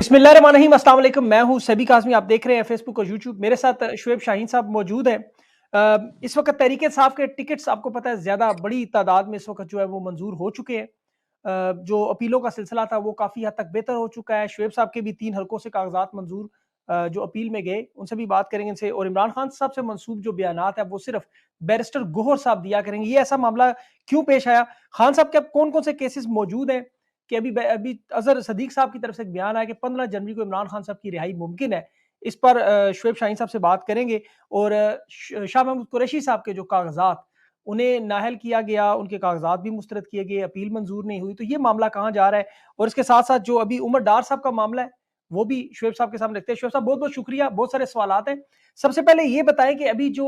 बिस्मिल्लाहिर्रहमानिर्रहीम, अस्सलाम वालेकुम। मैं हूं सभी काज़मी, आप देख रहे हैं फेसबुक और यूट्यूब। मेरे साथ शुएब शाहीन साहब मौजूद हैं। इस वक्त तहरीक इंसाफ के टिकट्स आपको पता है ज़्यादा बड़ी तादाद में इस वक्त जो है वो मंजूर हो चुके हैं। जो अपीलों का सिलसिला था वो काफ़ी हद तक बेहतर हो चुका है। शुएब साहब के भी 3 हलकों से कागजात मंजूर जो अपील में गए, उनसे भी बात करेंगे इनसे। और इमरान खान साहब से मंसूब जो बयानात है वो सिर्फ बैरिस्टर गोहर साहब दिया करेंगे। ये ऐसा मामला क्यों पेश आया? खान साहब के अब कौन कौन से केसेस मौजूद हैं कि अभी अजहर सदीक साहब की तरफ से एक बयान आया कि 15 जनवरी को इमरान खान साहब की रिहाई मुमकिन है। इस पर शुएब शाहीन साहब से बात करेंगे। और शाह महमूद कुरैशी साहब के जो कागजात उन्हें नाअहल किया गया, उनके कागजात भी मुस्तरद किए गए, अपील मंजूर नहीं हुई, तो ये मामला कहाँ जा रहा है? और इसके साथ साथ जो अभी उमर डार साहब का मामला है वो भी शुएब साहब के सामने रखते हैं। शुएब साहब बहुत बहुत शुक्रिया, बहुत सारे सवालात हैं। सबसे पहले ये बताएं कि अभी जो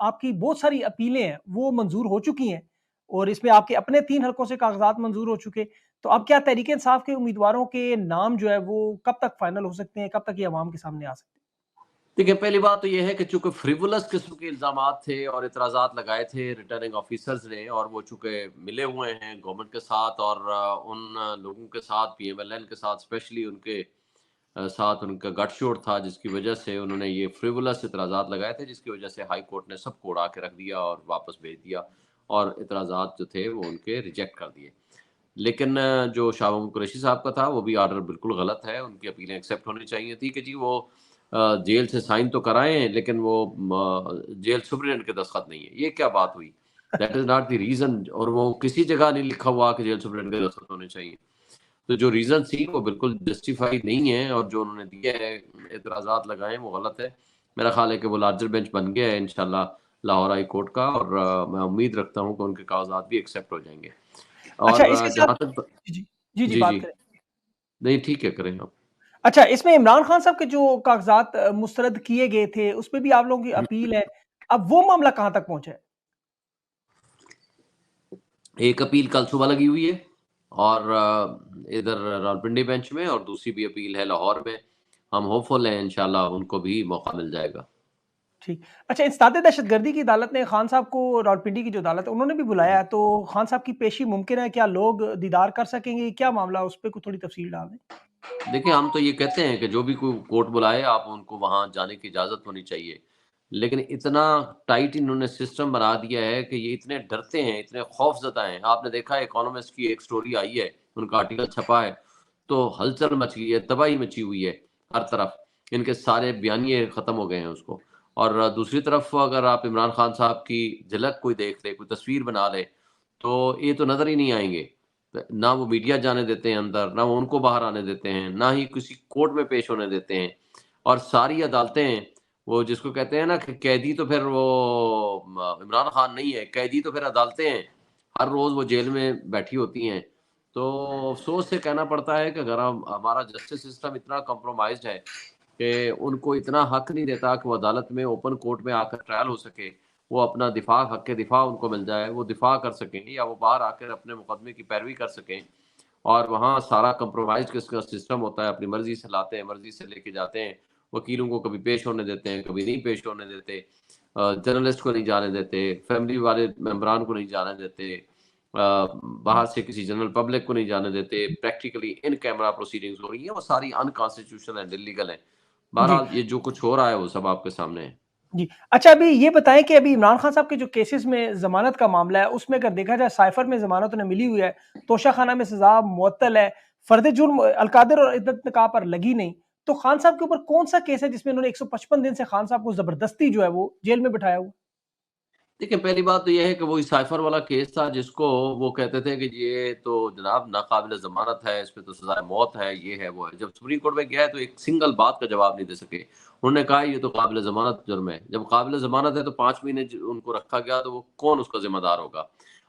आपकी बहुत सारी अपीलें हैं वो मंजूर हो चुकी हैं और इसमें आपके अपने 3 हलकों से कागजात मंजूर हो चुके, तो अब क्या तहरीक इंसाफ के उम्मीदवारों के नाम जो है वो कब तक फाइनल हो सकते हैं, कब तक ये अवाम के सामने आ सकते हैं? देखिए, पहली बात तो ये है कि चूंकि फ्रिवुलस किस्म के इल्ज़ामात थे और इतराज़ात लगाए थे रिटर्निंग ऑफिसर्स ने, और वो चूंकि मिले हुए हैं गवर्नमेंट के साथ और उन लोगों के साथ, पीएमएलएन के साथ स्पेशली, उनके साथ उनका गठजोड़ था जिसकी वजह से उन्होंने ये फ्रिवुलस इतराज़ात लगाए थे, जिसकी वजह से हाई कोर्ट ने सबको उड़ा के रख दिया और वापस भेज दिया, और इतराज़ात जो थे वो उनके रिजेक्ट कर दिए। लेकिन जो शाह महमूद कुरैशी साहब का था वो भी ऑर्डर बिल्कुल गलत है। उनकी अपीलें एक्सेप्ट होनी चाहिए थी कि जी वो जेल से साइन तो कराएं, लेकिन वो जेल सुप्रीडेंट के दस्तखत नहीं है। ये क्या बात हुई? That is not the reason, और वो किसी जगह नहीं लिखा हुआ कि जेल सुप्रीडेंट के दस्तखत होने चाहिए। तो जो रीजन थी वो बिल्कुल जस्टिफाइड नहीं है, और जो उन्होंने दिए है एतराज़ात लगाए वो गलत है। मेरा ख्याल है कि वो लार्जर बेंच बन गया है इंशाल्लाह लाहौर हाई कोर्ट का, और मैं उम्मीद रखता हूँ कि उनके कागजात भी एक्सेप्ट हो जाएंगे। अच्छा, और इसके साथ जहाँ तक जी, जी, जी, जी, बात जी। करें। नहीं, ठीक है, करें आप। अच्छा, इसमें इमरान खान साहब के जो कागजात मुस्तरद किए गए थे, उसपे भी आप लोगों की अपील है। अब वो मामला कहाँ तक पहुँचा है? एक अपील कल सुबह लगी हुई है, और इधर रावलपिंडी बेंच में, और दूसरी भी अपील है लाहौर में। हम होपफुल हैं इंशाल्लाह उनको भी मौका मिल जाएगा। ठीक। अच्छा, इंसदाद दहशतगर्दी की अदालत ने खान साहब को, रावलपिंडी की जो अदालत है, उन्होंने भी बुलाया है, तो खान साहब की पेशी मुमकिन है? क्या लोग दीदार कर सकेंगे? क्या मामला है? उस पे कोई थोड़ी तफसील डाल दें। देखिए, हम तो ये कहते हैं कि जो भी कोई कोर्ट बुलाए, आप उनको वहाँ जाने की इजाज़त होनी चाहिए। लेकिन इतना टाइट इन्होंने सिस्टम बना दिया है कि ये इतने डरते हैं, इतने खौफ़ज़दा हैं। आपने देखा है, इकोनॉमिस्ट की एक स्टोरी आई है, उनका आर्टिकल छपा है, तो हलचल मच गई है, तबाही मची हुई है हर तरफ। इनके सारे बयानिए ख़त्म हो गए हैं उसको। और दूसरी तरफ अगर आप इमरान खान साहब की झलक कोई देख ले, कोई तस्वीर बना ले, तो ये तो नज़र ही नहीं आएँगे। ना वो मीडिया जाने देते हैं अंदर, ना वो उनको बाहर आने देते हैं, ना ही किसी कोर्ट में पेश होने देते हैं। और सारी अदालतें, वो जिसको कहते हैं ना कि कैदी तो फिर वो इमरान खान नहीं है, कैदी तो फिर अदालतें हैं। हर रोज़ वो जेल में बैठी होती हैं। तो अफ़सोस से कहना पड़ता है कि अगर हम हमारा जस्टिस सिस्टम इतना कॉम्प्रोमाइज़्ड है कि उनको इतना हक नहीं देता कि वो अदालत में, ओपन कोर्ट में आकर ट्रायल हो सके, वो अपना दिफा, हक दिफा उनको मिल जाए, वो दिफा कर सकें, या वो बाहर आकर अपने मुकदमे की पैरवी कर सकें। और वहाँ सारा कंप्रोमाइज़ किसका सिस्टम होता है, अपनी मर्ज़ी से लाते हैं, मर्ज़ी से लेके जाते हैं। वकीलों को कभी पेश होने देते हैं, कभी नहीं पेश होने देते। जर्नलिस्ट को नहीं जाने देते, फैमिली वाले मेंबरान को नहीं जाने देते। बाहर से किसी जनरल पब्लिक को नहीं जाने देते। प्रैक्टिकली इन कैमरा प्रोसीडिंग्स हो रही हैं, वो सारी अनकॉन्स्टिट्यूशनल एंड इल्लीगल हैं। जी, बहरहाल ये जो कुछ हो रहा है वो सब आपके सामने है। जी। अच्छा, अभी ये बताएँ कि अभी इमरान खान साहब के जो केसेस में ज़मानत का मामला है, उसमें अगर देखा जाए साइफ़र में ज़मानत उन्हें मिली हुई है, तोशाखाना में सज़ा मुअत्तल है, फ़र्द जुर्म अलकादिर और इद्दत निकाह पर लगी नहीं। तो खान साहब के ऊपर कौन-सा केस है जिसमें उन्होंने 155 दिन से खान साहब को ज़बरदस्ती जो है वो जेल में बिठाया हुआ? देखिए, पहली बात तो ये है कि वो साइफ़र वाला केस था, जिसको वो कहते थे कि ये तो जनाब नाक़ाबिल ज़मानत है, इसमें तो सज़ाए मौत है, ये है, वो है। जब सुप्रीम कोर्ट में गया है तो एक सिंगल बात का जवाब नहीं दे सके। उन्होंने कहा ये तो काबिल ज़मानत जुर्म है। जब काबिल ज़मानत है तो 5 महीने उनको रखा गया, तो वो कौन उसका ज़िम्मेदार होगा?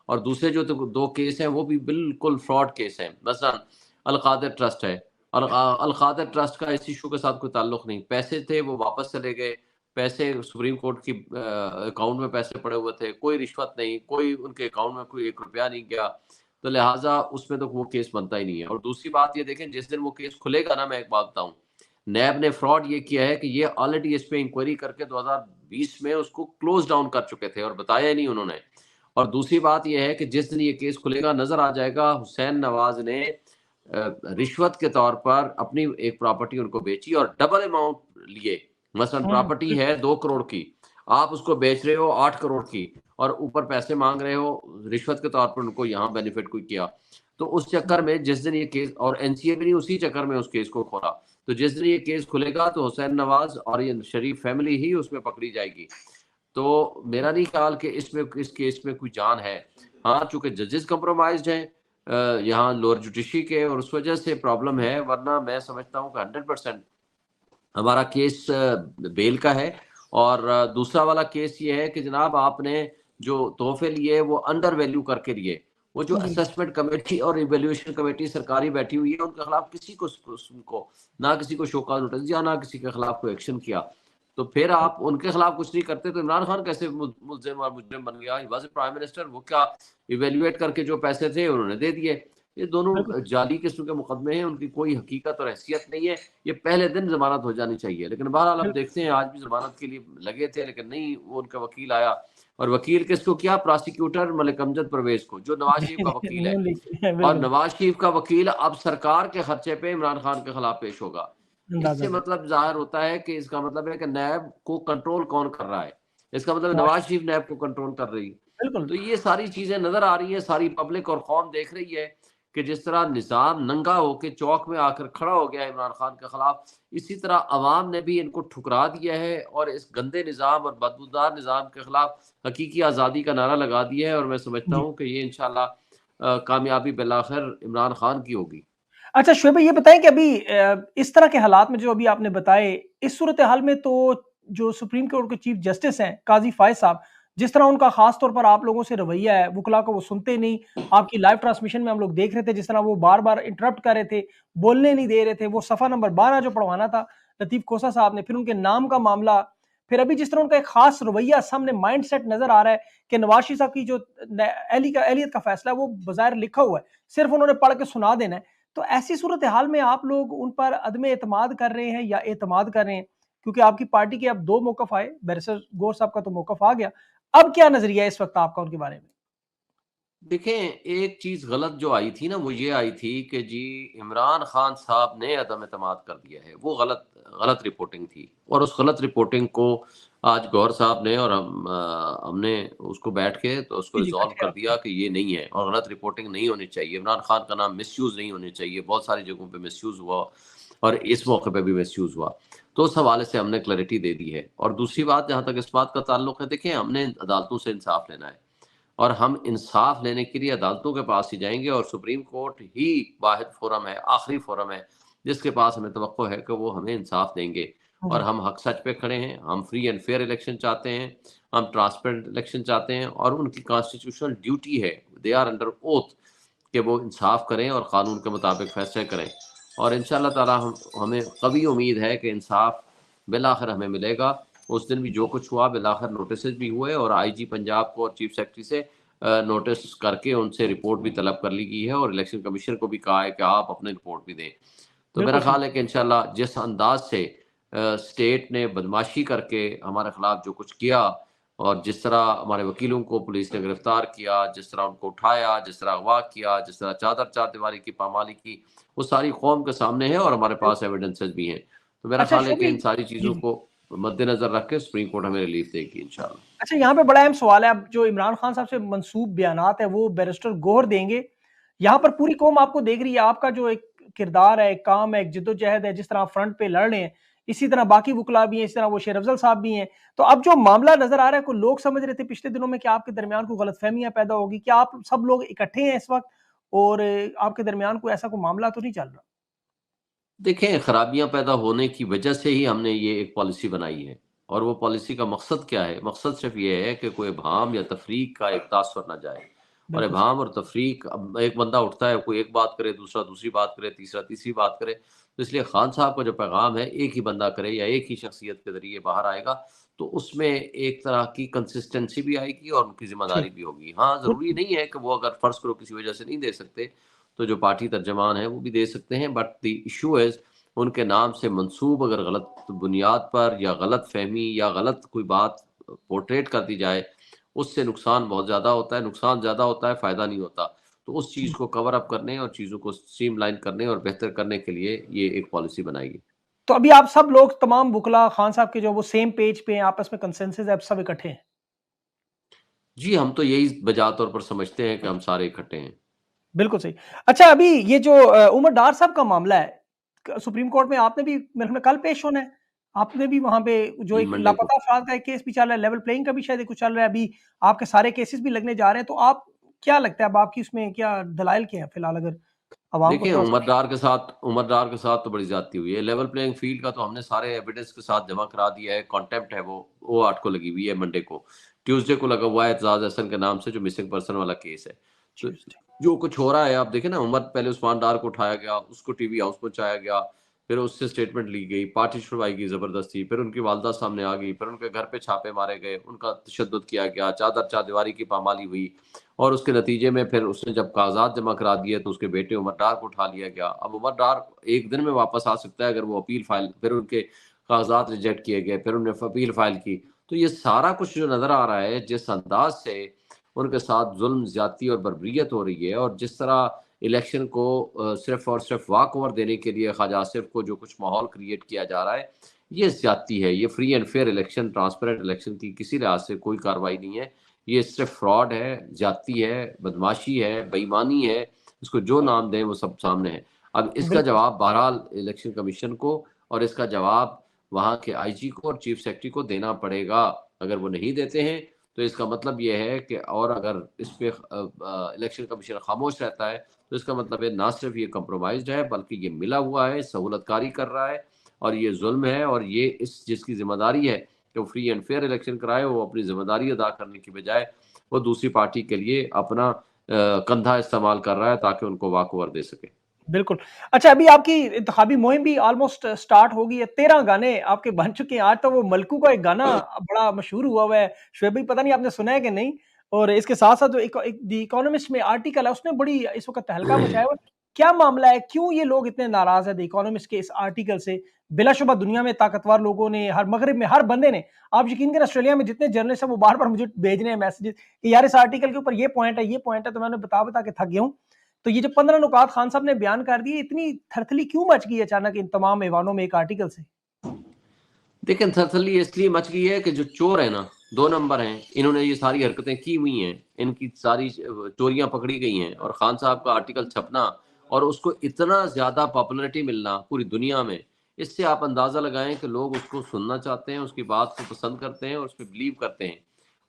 और दूसरे जो तो 2 केस हैं वो भी बिल्कुल फ्रॉड केस हैं। मसलन अल-क़ादिर ट्रस्ट है, और अल-क़ादिर ट्रस्ट का इस इश्यू के साथ कोई ताल्लुक नहीं। पैसे थे, वो वापस चले गए। पैसे सुप्रीम कोर्ट की अकाउंट में पैसे पड़े हुए थे, कोई रिश्वत नहीं, कोई उनके अकाउंट में कोई 1 रुपया नहीं गया, तो लिहाज़ा उसमें तो वो केस बनता ही नहीं है। और दूसरी बात ये देखें, जिस दिन वो केस खुलेगा ना, मैं एक बात बताऊँ, नैब ने फ्रॉड ये किया है कि ये ऑलरेडी इस पे इंक्वायरी करके 2020 में उसको क्लोज़ डाउन कर चुके थे, और बताया ही नहीं उन्होंने। और दूसरी बात ये है कि जिस दिन ये केस खुलेगा, नज़र आ जाएगा हुसैन नवाज़ ने रिश्वत के तौर पर अपनी एक प्रॉपर्टी उनको बेची और डबल अमाउंट लिए। मसलन प्रॉपर्टी है 2 करोड़ की, आप उसको बेच रहे हो 8 करोड़ की और ऊपर पैसे माँग रहे हो रिश्वत के तौर पर उनको यहाँ बेनिफिट कोई किया। तो उस चक्कर में जिस दिन ये केस और एनसीए भी उसी चक्कर में उस केस को खोला। तो जिस दिन ये केस खुलेगा तो हुसैन नवाज़ और ये शरीफ फैमिली ही उसमें पकड़ी जाएगी। तो मेरा नहीं ख्याल कि इसमें इस केस में कोई जान है। हाँ, चूँकि जजेस कंप्रोमाइज़्ड हैं यहाँ लोअर जुडिशरी के और उस वजह से प्रॉब्लम है, वरना मैं समझता हूँ कि 100% हमारा केस बेल का है। और दूसरा वाला केस ये है कि जनाब आपने जो तोहफे लिए वो अंडर वैल्यू करके लिए। वो जो जी। असेसमेंट कमेटी और इवैल्यूएशन कमेटी सरकारी बैठी हुई है, उनके खिलाफ किसी को उनको ना किसी को शो कॉज नोटिस दिया, ना किसी के खिलाफ कोई एक्शन किया। तो फिर आप उनके खिलाफ कुछ नहीं करते तो इमरान खान कैसे मुल्जिम और मुजरिम बन गया? ही वाज़ प्राइम मिनिस्टर, वो क्या इवैल्यूएट करके जो पैसे थे उन्होंने दे दिए। ये बिल्कुल दोनों सही। जाली किस्म के मुकदमे हैं, उनकी कोई हकीकत और हैसियत नहीं है। ये पहले दिन ज़मानत हो जानी चाहिए, लेकिन बहरहाल अब बिल्कुल। देखते हैं, आज भी ज़मानत के लिए लगे थे, लेकिन नहीं, वो उनका वकील आया और वकील किसको किया? प्रोसिक्यूटर मलिक अमजद परवेज़ को, जो नवाज़ शरीफ का वकील है। नून लीग और बिल्कुल, नवाज़ शरीफ का वकील अब सरकार के खर्चे पे इमरान खान के खिलाफ पेश होगा। अंदाज़ा इससे है। मतलब ज़ाहिर होता है कि इसका मतलब है कि नैब को कंट्रोल कौन कर रहा है? इसका मतलब नवाज़ नवाज़ शरीफ नैब को कंट्रोल कर रही है। बिल्कुल, तो ये सारी चीज़ें नज़र आ रही हैं, सारी पब्लिक और कौम देख रही है कि जिस तरह निज़ाम नंगा होके चौक में आकर खड़ा हो गया है इमरान खान के खिलाफ, इसी तरह अवाम ने भी इनको ठुकरा दिया है और इस गंदे निज़ाम और बदबूदार निज़ाम के खिलाफ हकीकी आज़ादी का नारा लगा दिया है। और मैं समझता जी। हूँ कि ये इंशाअल्लाह कामयाबी बिलाखिर इमरान खान की होगी। अच्छा शोएब भाई ये बताएँ कि अभी इस तरह के हालात में जो अभी आपने बताए, इस सूरत-ए-हाल में तो जो सुप्रीम कोर्ट के चीफ जस्टिस हैं, काज़ी फ़ायज़ साहब, जिस तरह उनका ख़ास तौर पर आप लोगों से रवैया है, वुकला को वो सुनते नहीं, आपकी लाइव ट्रांसमिशन में हम लोग देख रहे थे, जिस तरह वो बार-बार इंटरप्ट कर रहे थे, बोलने नहीं दे रहे थे, वो सफ़ा नंबर 12 जो पढ़वाना था, लतीफ़ खोसा साहब ने, फिर उनके नाम का मामला, फिर अभी जिस तरह उनका एक ख़ास रवैया सामने माइंडसेट नज़र आ रहा है कि नवाज़ शरीफ साहब की जो अहलियत का फ़ैसला है, वो बज़ाहिर लिखा हुआ है, सिर्फ़ उन्होंने पढ़ के सुना देना है। तो ऐसी सूरत हाल में आप लोग उन पर अदम एतमाद कर रहे हैं या एतमाद कर रहे हैं? क्योंकि आपकी पार्टी के अब 2 मौक़िफ़ आए, बैरिस्टर गौहर साहब का तो मौक़िफ़ आ गया। अब क्या नज़रिया है इस वक़्त आपका उनके बारे में? देखें, एक चीज़ गलत जो आई थी ना, वो ये आई थी कि जी इमरान खान साहब ने अदम-ए-एतमाद कर दिया है। वो गलत गलत रिपोर्टिंग थी और उस गलत रिपोर्टिंग को आज गौहर साहब ने और हमने उसको बैठ के तो उसको जी, जी, रिज़ॉल्व अच्छी कर बात है। दिया कि ये नहीं है और गलत रिपोर्टिंग नहीं होनी चाहिए। इमरान खान का नाम मिसयूज़ नहीं होने चाहिए। बहुत सारी जगहों पे मिसयूज़ हुआ और इस मौके पे भी मिसयूज़ हुआ। तो उस हवाले से हमने क्लैरिटी दे दी है। और दूसरी बात, जहाँ तक इस बात का ताल्लुक है, देखिए हमने अदालतों से इंसाफ़ लेना है। और हम इंसाफ लेने के लिए अदालतों के पास ही जाएँगे और सुप्रीम कोर्ट ही वाहिद फ़ोरम है, आखिरी फ़ोरम है, जिसके पास हमें तवक्को है कि वो हमें इंसाफ देंगे। और जी, हम हक सच पे खड़े हैं, हम फ्री एंड फेयर इलेक्शन चाहते हैं, हम ट्रांसपेरेंट इलेक्शन चाहते हैं और उनकी कॉन्स्टिट्यूशनल ड्यूटी है, दे आर अंडर ओथ, कि वो इंसाफ करें और कानून के मुताबिक फैसले करें। और इंशाअल्लाह ताला हमें कभी उम्मीद है कि इंसाफ बिलाखिर हमें मिलेगा। उस दिन भी जो कुछ हुआ बिलाखिर नोटिसेस भी हुए और आईजी पंजाब को और चीफ सेक्रेटरी से नोटिस करके उनसे रिपोर्ट भी तलब कर ली गई है और इलेक्शन कमीशन को भी कहा है कि आप अपनी रिपोर्ट भी दें। तो मेरा बिल्कुल सही। ख्याल है कि इंशाल्लाह जिस अंदाज से स्टेट ने बदमाशी करके हमारे खिलाफ जो कुछ किया और जिस तरह हमारे वकीलों को पुलिस ने गिरफ्तार किया, जिस तरह उनको उठाया, जिस तरह अगवा किया, जिस तरह चादर चारदीवारी की पामाली की, वो सारी कौम के सामने है और हमारे पास एविडेंसेस भी हैं। तो मेरा अच्छा ख्याल है शोएब कि भाई इन सारी जी, चीज़ों जी। को मद्देनज़र रख के सुप्रीम कोर्ट हमें रिलीफ देगी इंशाल्लाह। अच्छा यहाँ पे बड़ा अहम सवाल है, अब जो इमरान खान साहब से मंसूब बयानात है, वो बैरिस्टर गौहर देंगे। यहाँ पर पूरी कौम आपको देख रही है, आपका जो एक किरदार है, एक काम है, एक जद्दोजहद है, जिस तरह आप फ्रंट पे लड़ रहे हैं, इसी तरह बाकी वुकला भी हैं, इसी तरह वो शेर अफ़ज़ल साहब भी हैं। तो अब जो मामला नज़र आ रहा है, कोई लोग समझ रहे थे पिछले दिनों में कि आपके दरमियान कोई गलतफ़हमियाँ पैदा होगी। क्या आप सब लोग इकट्ठे हैं इस वक़्त और आपके दरमियान कोई ऐसा कोई मामला तो नहीं चल रहा? देखें, खराबियाँ पैदा होने की वजह से ही हमने ये एक पॉलिसी बनाई है और वो पॉलिसी का मकसद क्या है? मकसद सिर्फ़ ये है कि कोई इब्हाम या तफ़रीक का एक तासुर ना जाए। और बिल्कुल सही। इब्हाम और तफ़रीक, अब एक बंदा उठता है, कोई एक बात करे, दूसरा दूसरी बात करे, तीसरा तीसरी बात करे। तो इसलिए खान साहब का जो पैगाम है, एक ही बंदा करे या एक ही शख्सियत के ज़रिए बाहर आएगा, तो उसमें एक तरह की कंसिस्टेंसी भी आएगी और उनकी ज़िम्मेदारी ठीक। भी होगी। हाँ, ज़रूरी नहीं है कि वो अगर फ़र्ज़ करो किसी वजह से नहीं दे सकते, तो जो पार्टी तर्जुमान है वो भी दे सकते हैं, बट द इश्यू इज़ उनके नाम से मंसूब अगर गलत बुनियाद पर या गलत फहमी या गलत कोई बात पोर्ट्रेट कर दी जाए, उससे नुकसान बहुत ज़्यादा होता है, नुकसान ज़्यादा होता है, फ़ायदा नहीं होता। तो उस चीज़ को कवर अप करने और चीज़ों को स्ट्रीमलाइन करने और बेहतर करने के लिए ये एक पॉलिसी बनाई है। तो अभी आप सब लोग तमाम वुकला खान साहब के जो वो सेम पेज पे हैं, आपस में कंसेंसस है, आप सब इकट्ठे हैं? जी, हम तो यही बजा तौर पर समझते हैं कि हम सारे इकट्ठे हैं। बिल्कुल सही। अच्छा, अभी ये जो उमर डार साहब का मामला है, सुप्रीम कोर्ट में आपने भी मेरे ख्याल में कल पेश होना है। आपने भी वहाँ पे जो जी, एक मंडे को। लापता अफराद का एक केस भी चल रहा है, लेवल प्लेइंग का भी शायद कुछ चल रहा है अभी, आपके सारे केसेस भी लगने जा रहे हैं, तो आप क्या लगता है अब आपकी उसमें क्या दलाइल क्या है फिलहाल, अगर अवाम को देखिए, थोड़ा-सा उमर डार के साथ तो बड़ी ज़्यादती हुई है। लेवल प्लेइंग फ़ील्ड का तो हमने सारे एविडेंस के साथ जमा करा दिया है। कॉन्टेम्प्ट है वो 8 को लगी हुई है मंडे को। ट्यूसडे को लगा हुआ है एतजाज़ अहसन के नाम से जो मिसिंग पर्सन वाला केस है। तो ट्यूसडे। जो कुछ हो रहा है आप देखें ना, पहले उस्मान डार को उठाया गया, उसको टीवी हाउस पहुँचाया गया, फिर उससे स्टेटमेंट ली गई, पार्टी छुड़वाई गई ज़बरदस्ती, फिर उनकी वालदा सामने आ गई, फिर उनके घर पे छापे मारे गए, उनका तशद्दुद किया गया, चादर चारदीवारी की पामाली हुई। और उसके नतीजे में फिर उसने जब कागज़ात जमा करा दिए तो उसके बेटे उमर डार को उठा लिया गया। अब उमर डार 1 दिन में वापस आ सकता है अगर वो अपील फाइल, फिर उनके कागज़ात रिजेक्ट किए गए, फिर उन्होंने अपील फाइल की। तो ये सारा कुछ जो नज़र आ रहा है, जिस अंदाज़ से उनके साथ ज़ुल्म, ज़्यादती और बर्बरियत हो रही है और जिस तरह इलेक्शन को सिर्फ़ और सिर्फ़ वॉक ओवर देने के लिए ख्वाजा आसिफ को जो कुछ माहौल क्रिएट किया जा रहा है, ये ज़्यादती है। ये free and fair election, transparent election की किसी लिहाज से कोई कार्रवाई नहीं है। ये सिर्फ फ्रॉड है, ज़्यादती है, बदमाशी है, बेईमानी है, इसको जो नाम दें वो सब सामने है। अब इसका बिल्कुल, जवाब बहरहाल इलेक्शन कमीशन को और इसका जवाब वहाँ के आईजी को और चीफ सेक्रेटरी को देना पड़ेगा। अगर वो नहीं देते हैं, तो इसका मतलब ये है कि और अगर इस पे इलेक्शन कमीशन खामोश रहता है, तो इसका मतलब है ना सिर्फ ये कॉम्प्रोमाइज़्ड है, बल्कि ये मिला हुआ है, सहूलतकारी कर रहा है और ये ज़ुल्म है और ये इस जिसकी ज़िम्मेदारी है कि वो फ्री एंड फेयर इलेक्शन कराए, वो अपनी ज़िम्मेदारी अदा करने की बजाय वो दूसरी पार्टी के लिए अपना कंधा इस्तेमाल कर रहा है ताकि उनको वॉक ओवर दे सके। बिल्कुल। अच्छा, अभी आपकी इंतखाबी मुहिम भी ऑलमोस्ट स्टार्ट हो गई है, 13 गाने आपके बन चुके हैं। आज तो वो मलकू का एक गाना बड़ा मशहूर हुआ है, शोएब भाई पता नहीं आपने सुना है कि नहीं? और इसके साथ-साथ जो एक द इकोनॉमिस्ट में आर्टिकल है, उसने बड़ी इस वक़्त तहलका मचाया हुआ है। क्या मामला है? क्यों ये लोग इतने नाराज़ हैं द इकोनॉमिस्ट के इस आर्टिकल से? बिलाशुबा दुनिया में ताकतवर लोगों ने, हर मगरिब में हर बंदे ने, आप यकीन करें ऑस्ट्रेलिया में जितने जर्नलिस्ट हैं वो बार-बार मुझे भेज रहे हैं मैसेजेस कि यार इस आर्टिकल के ऊपर ये पॉइंट है, तो मैं उन्हें बता-बता के थक गया हूँ। तो ये जो 15 नुकात खान साहब ने बयान कर दिए, इतनी थरथली क्यों मच गई अचानक इन तमाम ऐवानों में एक आर्टिकल से? देखिए, थरथली इसलिए मच गई है कि जो चोर है ना, 2 नंबर हैं, इन्होंने ये सारी हरकतें की हुई हैं, इनकी सारी चोरियाँ पकड़ी गई हैं और खान साहब का आर्टिकल छपना और उसको इतना ज़्यादा पॉपुलैरिटी मिलना पूरी दुनिया में, इससे आप अंदाज़ा लगाएँ कि लोग उसको सुनना चाहते हैं, उसकी बात को पसंद करते हैं और उस पे बिलीव करते हैं।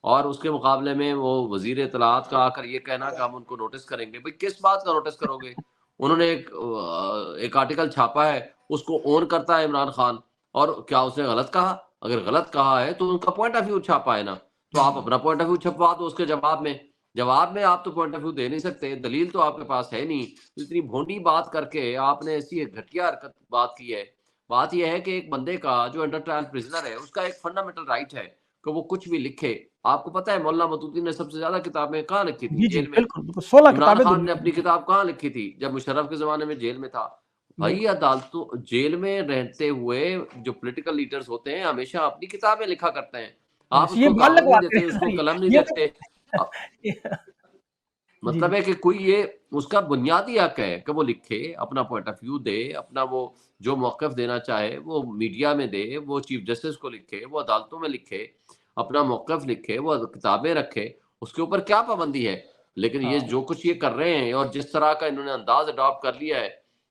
और उसके मुकाबले में वो वज़ीर इत्तलाआत का आकर ये कहना कि हम उनको नोटिस करेंगे, भई किस बात का नोटिस करोगे? उन्होंने एक आर्टिकल छापा है, उसको ऑन करता है इमरान खान और क्या उसने गलत कहा? अगर गलत कहा है तो उनका पॉइंट ऑफ व्यू छापा है ना, तो आप अपना पॉइंट ऑफ व्यू छपवा दो उसके जवाब में। जवाब में आप तो पॉइंट ऑफ व्यू दे नहीं सकते, दलील तो आपके पास है नहीं। तो इतनी भोंडी बात करके आपने ऐसी एक घटिया हरकत बात की है। बात ये है कि एक बंदे का जो अंडर ट्रायल प्रिज़नर है, उसका एक फंडामेंटल राइट है कि वो कुछ भी लिखे। आपको पता है मौलाना मौदूदी ने सबसे ज़्यादा किताबें कहाँ लिखी थी? जी, जी, जेल में। बिल्कुल, बिल्कुल 16 इमरान किताबें खान ने दुनिया अपनी की। किताब कहाँ लिखी थी? जब मुशर्रफ के ज़माने में जेल में था। भाई बिल्कुल। अदालतों जेल में रहते हुए जो पॉलिटिकल लीडर्स होते हैं हमेशा अपनी किताबें लिखा करते हैं। आप ये उसको बाल कागज़ नहीं लगवाते देते, हैं उसको सारी। कलम नहीं ये देते। अ, तो जी, मतलब जी। है कि कोई ये उसका बुनियादी हक है कि वो लिखे, अपना पॉइंट ऑफ व्यू दे, अपना वो जो मौक़िफ़ देना चाहे वो मीडिया में दे, वो चीफ जस्टिस को लिखे, वो अदालतों में लिखे, अपना मौक़िफ़ लिखे, वो किताबें रखे, उसके ऊपर क्या पाबंदी है? लेकिन ये हाँ। जो कुछ ये कर रहे हैं और जिस तरह का इन्होंने अंदाज़ अडॉप्ट कर लिया है,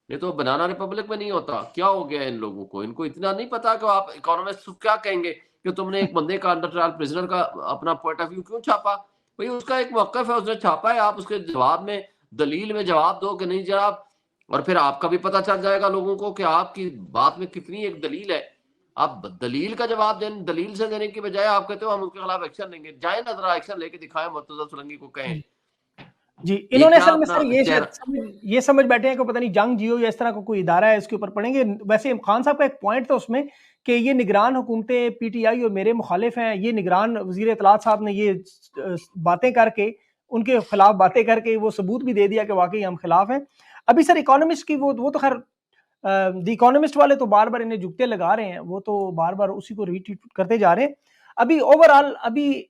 ये तो बनाना रिपब्लिक में नहीं होता। क्या हो गया है इन लोगों को? इनको इतना नहीं पता कि आप इकोनॉमिस्ट क्या कहेंगे कि तुमने एक बंदे का अंडर ट्रायल प्रिज़नर का अपना पॉइंट ऑफ व्यू क्यों छापा? भई उसका एक मौक़िफ़ है, उसने छापा है, आप उसके जवाब में दलील में जवाब दो कि नहीं जनाब और फिर आपका भी पता चल जाएगा लोगों को कि आपकी बात में कितनी एक दलील है। आप दलील का जवाब दें दलील से देने की बजाय आप कहते हो हम उसके खिलाफ एक्शन लेंगे। जाएँ ना ज़रा एक्शन लेके दिखाएँ मुर्तज़ा सुलंगी को कहें। जी। जी, ये इन्होंने क्या असल में अपना सर ये शायद चेहरा ये समझ बैठे हैं कि पता नहीं जंग जियो या इस तरह का कोई इदारा है इसके ऊपर पढ़ेंगे। वैसे खान साहब का एक पॉइंट था उसमें कि ये निगरान हुकूमतें पीटीआई और मेरे मुखालिफ हैं, ये निगरान वज़ीर इत्तलाआत साहब ने ये बातें करके उनके खिलाफ बातें करके वो सबूत भी दे दिया कि वाक़ई हम खिलाफ हैं। अभी सर इकोनॉमिस्ट की वो तो ख़ैर द इकोनॉमिस्ट वाले तो बार-बार इन्हें जुगते लगा रहे हैं, वो तो बार-बार उसी को रीट्वीट करते जा रहे हैं। अभी ओवरऑल अभी